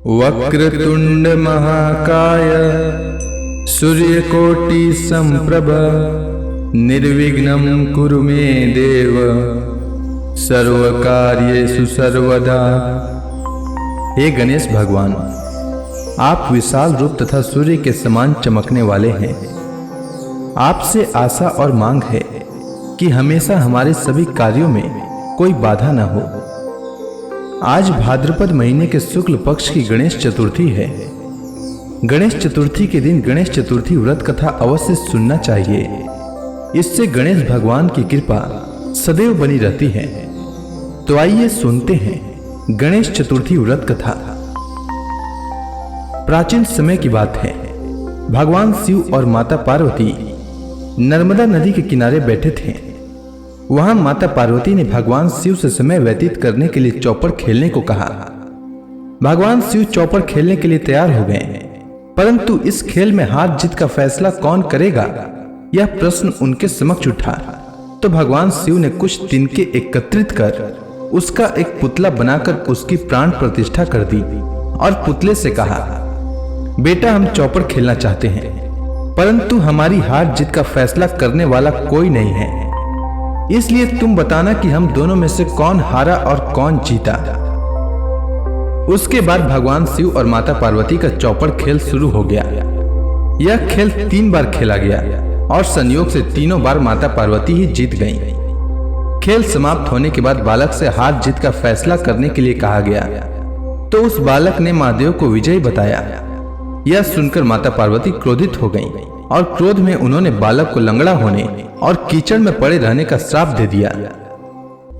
वक्रतुंड महाकाय सूर्यकोटि संप्रभ निर्विघ्नं कुरु मे देव सर्वकार्येषु सर्वदा। हे गणेश भगवान, आप विशाल रूप तथा सूर्य के समान चमकने वाले हैं। आपसे आशा और मांग है कि हमेशा हमारे सभी कार्यों में कोई बाधा न हो। आज भाद्रपद महीने के शुक्ल पक्ष की गणेश चतुर्थी है। गणेश चतुर्थी के दिन गणेश चतुर्थी व्रत कथा अवश्य सुनना चाहिए। इससे गणेश भगवान की कृपा सदैव बनी रहती है। तो आइए सुनते हैं गणेश चतुर्थी व्रत कथा। प्राचीन समय की बात है। भगवान शिव और माता पार्वती नर्मदा नदी के किनारे बैठे थे। वहां माता पार्वती ने भगवान शिव से समय व्यतीत करने के लिए चौपड़ खेलने को कहा। भगवान शिव चौपड़ खेलने के लिए तैयार हो गए, परंतु इस खेल में हार जीत का फैसला कौन करेगा, यह प्रश्न उनके समक्ष उठा। तो भगवान शिव ने कुछ तिनके एकत्रित कर उसका एक पुतला बनाकर उसकी प्राण प्रतिष्ठा कर दी और पुतले से कहा, बेटा हम चौपड़ खेलना चाहते हैं, परंतु हमारी हार जीत का फैसला करने वाला कोई नहीं है, इसलिए तुम बताना कि हम दोनों में से कौन हारा और कौन जीता। उसके बाद भगवान शिव और माता पार्वती का चौपड़ खेल शुरू हो गया। यह खेल 3 बार खेला गया और संयोग से तीनों बार माता पार्वती ही जीत गईं। खेल समाप्त होने के बाद बालक से हार जीत का फैसला करने के लिए कहा गया, तो उस बालक ने महादेव को विजयी बताया। यह सुनकर माता पार्वती क्रोधित हो गईं और क्रोध में उन्होंने बालक को लंगड़ा होने और कीचड़ में पड़े रहने का श्राप दे दिया।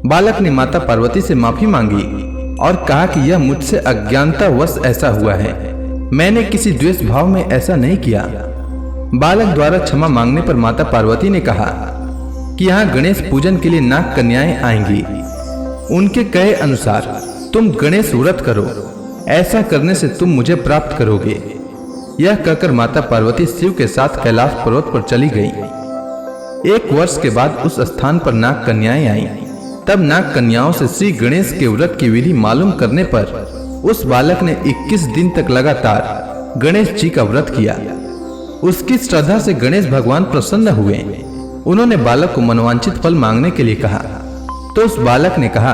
बालक ने माता पार्वती से माफी मांगी और कहा कि यह मुझसे अज्ञानतावश ऐसा हुआ है, मैंने किसी द्वेष भाव में ऐसा नहीं किया। बालक द्वारा क्षमा मांगने पर माता पार्वती ने कहा कि यहाँ गणेश पूजन के लिए नाग कन्याएं आएंगी। उनके कहे अनुसार तुम गणेश व्रत करो, ऐसा करने से तुम मुझे प्राप्त करोगे। यह कहकर माता पार्वती शिव के साथ कैलाश पर्वत पर चली गई। 1 वर्ष के बाद उस स्थान पर नाग कन्याएं आईं। तब नाग कन्याओं से श्री गणेश के व्रत की विधि मालूम करने पर उस बालक ने 21 दिन तक लगातार गणेश जी का व्रत किया। उसकी श्रद्धा से गणेश भगवान प्रसन्न हुए। उन्होंने बालक को मनोवांछित फल मांगने के लिए कहा, तो उस बालक ने कहा,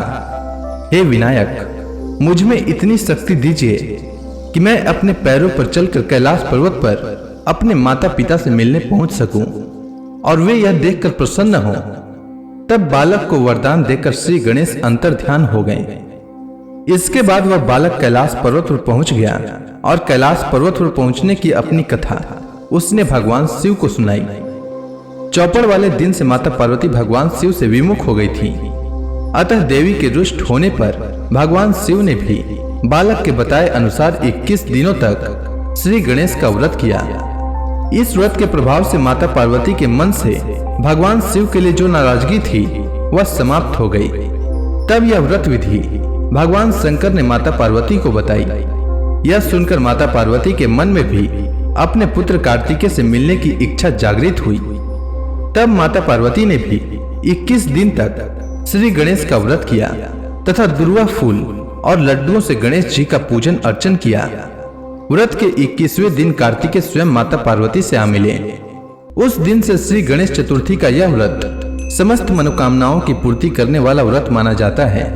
हे विनायक, मुझ में इतनी शक्ति दीजिए कि मैं अपने पैरों पर चलकर कैलाश पर्वत पर अपने माता पिता से मिलने पहुंच सकूं और वे यह देखकर प्रसन्न हों। तब बालक को वरदान देकर श्री गणेश अंतर्ध्यान हो गए। इसके बाद वह बालक कैलाश पर्वत पर पहुंच गया और कैलाश पर्वत पर पहुंचने की अपनी कथा उसने भगवान शिव को सुनाई। चौपड़ वाले दिन से माता पार्वती भगवान शिव से विमुख हो गई थी। अतः देवी के रुष्ट होने पर भगवान शिव ने भी बालक के बताए अनुसार 21 दिनों तक श्री गणेश का व्रत किया। इस व्रत के प्रभाव से माता पार्वती के मन से भगवान शिव के लिए जो नाराजगी थी वह समाप्त हो गई। तब यह व्रत विधि भगवान शंकर ने माता पार्वती को बताई। यह सुनकर माता पार्वती के मन में भी अपने पुत्र कार्तिकेय से मिलने की इच्छा जागृत हुई। तब माता पार्वती ने भी 21 दिन तक श्री गणेश का व्रत किया तथा दुर्वा फूल और लड्डुओं से गणेश जी का पूजन अर्चन किया। व्रत के 21वें दिन कार्तिकेय स्वयं माता पार्वती से आ मिले। उस दिन से श्री गणेश चतुर्थी का यह व्रत समस्त मनोकामनाओं की पूर्ति करने वाला व्रत माना जाता है।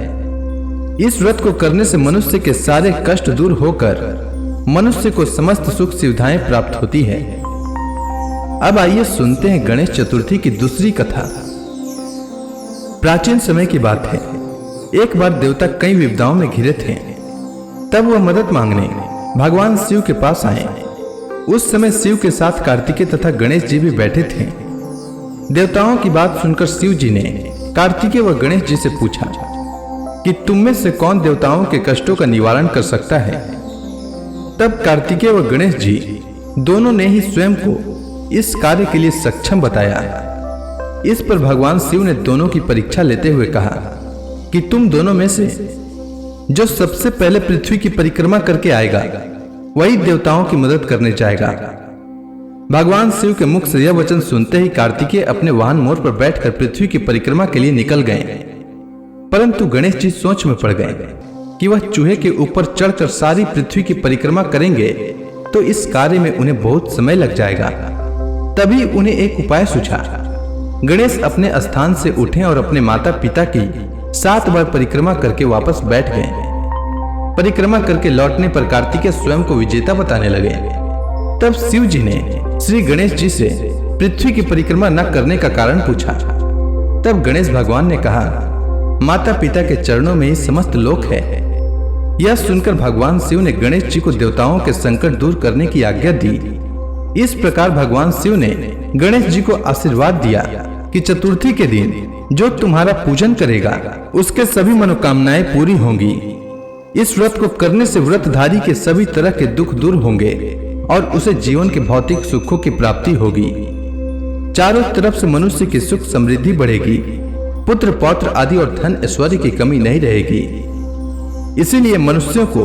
इस व्रत को करने से मनुष्य के सारे कष्ट दूर होकर मनुष्य को समस्त सुख सुविधाएं प्राप्त होती है। अब आइए सुनते हैं गणेश चतुर्थी की दूसरी कथा। प्राचीन समय की बात है। एक बार देवता कई विपदाओं में घिरे थे। तब वह मदद मांगने भगवान शिव के पास आए। उस समय शिव के साथ कार्तिकेय तथा गणेश जी भी बैठे थे। देवताओं की बात सुनकर शिव जी ने कार्तिकेय व गणेश जी से पूछा कि तुम में से कौन देवताओं के कष्टों का निवारण कर सकता है। तब कार्तिकेय व गणेश जी दोनों ने ही स्वयं को इस कार्य के लिए सक्षम बताया। इस पर भगवान शिव ने दोनों की परीक्षा लेते हुए कहा कि तुम दोनों में से जो सबसे पहले पृथ्वी की परिक्रमा करके आएगा वही देवताओं की मदद करने जाएगा। भगवान शिव के मुख से यह वचन सुनते ही कार्तिकेय अपने वाहन मोर पर बैठकर पृथ्वी की परिक्रमा के लिए निकल गए। परंतु गणेश जी सोच में पड़ गए कि वह चूहे के ऊपर चढ़कर सारी पृथ्वी की परिक्रमा करेंगे तो इस कार्य में उन्हें बहुत समय लग जाएगा। तभी उन्हें एक उपाय सूझा। गणेश अपने स्थान से उठे और अपने माता पिता की 7 बार परिक्रमा करके वापस बैठ गए। परिक्रमा करके लौटने पर कार्तिकेय स्वयं को विजेता बताने लगे। तब शिव जी ने श्री गणेश जी से पृथ्वी की परिक्रमा न करने का कारण पूछा। तब गणेश भगवान ने कहा, माता पिता के चरणों में ही समस्त लोक है। यह सुनकर भगवान शिव ने गणेश जी को देवताओं के संकट दूर करने की आज्ञा दी। इस प्रकार भगवान शिव ने गणेश जी को आशीर्वाद दिया कि चतुर्थी के दिन जो तुम्हारा पूजन करेगा उसके सभी मनोकामनाएं पूरी होंगी। इस व्रत को करने से व्रतधारी के सभी तरह के दुख दूर होंगे और उसे जीवन के भौतिक सुखों की प्राप्ति होगी। चारों तरफ से मनुष्य की सुख समृद्धि बढ़ेगी, पुत्र पौत्र आदि और धन ऐश्वर्य की कमी नहीं रहेगी। इसीलिए मनुष्यों को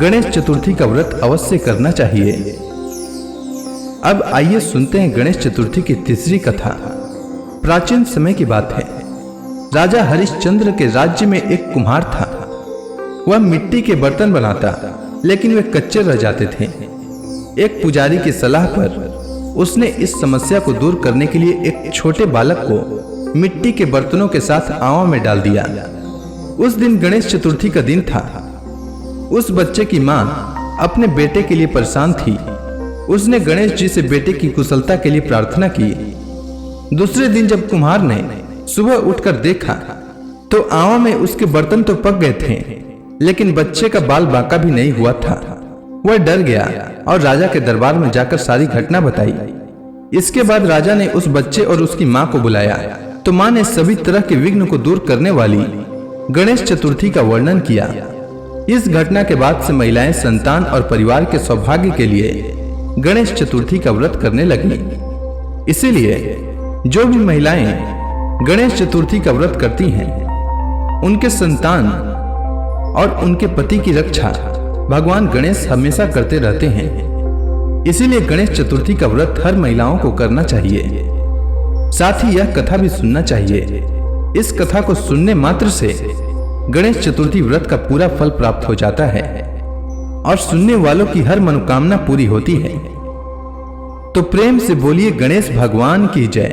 गणेश चतुर्थी का व्रत अवश्य करना चाहिए। अब आइए सुनते हैं गणेश चतुर्थी की तीसरी कथा। प्राचीन समय की बात है। राजा हरिश्चंद्र के राज्य में एक कुम्हार था। वह मिट्टी के बर्तन बनाता, लेकिन वे कच्चे रह जाते थे। एक पुजारी की सलाह पर उसने इस समस्या को दूर करने के लिए एक छोटे बालक को मिट्टी के बर्तनों के साथ आवा में डाल दिया। उस दिन गणेश चतुर्थी का दिन था। उस बच्चे की मां अपने बेटे के लिए परेशान थी। उसने गणेश जी से बेटे की कुशलता के लिए प्रार्थना की। दूसरे दिन जब कुम्हार ने सुबह उठकर देखा तो आवा में उसके बर्तन तो पक गए थे, लेकिन बच्चे का बाल बांका भी नहीं हुआ था। वह डर गया और राजा के दरबार में जाकर सारी घटना बताई। इसके बाद राजा ने उस बच्चे और उसकी मां को बुलाया तो मां ने सभी तरह के विघ्न को दूर करने वाली गणेश चतुर्थी का वर्णन किया। इस घटना के बाद से महिलाएं संतान और परिवार के सौभाग्य के लिए गणेश चतुर्थी का व्रत करने लगी। इसीलिए जो भी महिलाएं गणेश चतुर्थी का व्रत करती हैं, उनके संतान और उनके पति की रक्षा भगवान गणेश हमेशा करते रहते हैं। इसीलिए गणेश चतुर्थी का व्रत हर महिलाओं को करना चाहिए। साथ ही यह कथा भी सुनना चाहिए। इस कथा को सुनने मात्र से गणेश चतुर्थी व्रत का पूरा फल प्राप्त हो जाता है और सुनने वालों की हर मनोकामना पूरी होती है। तो प्रेम से बोलिए गणेश भगवान की जय।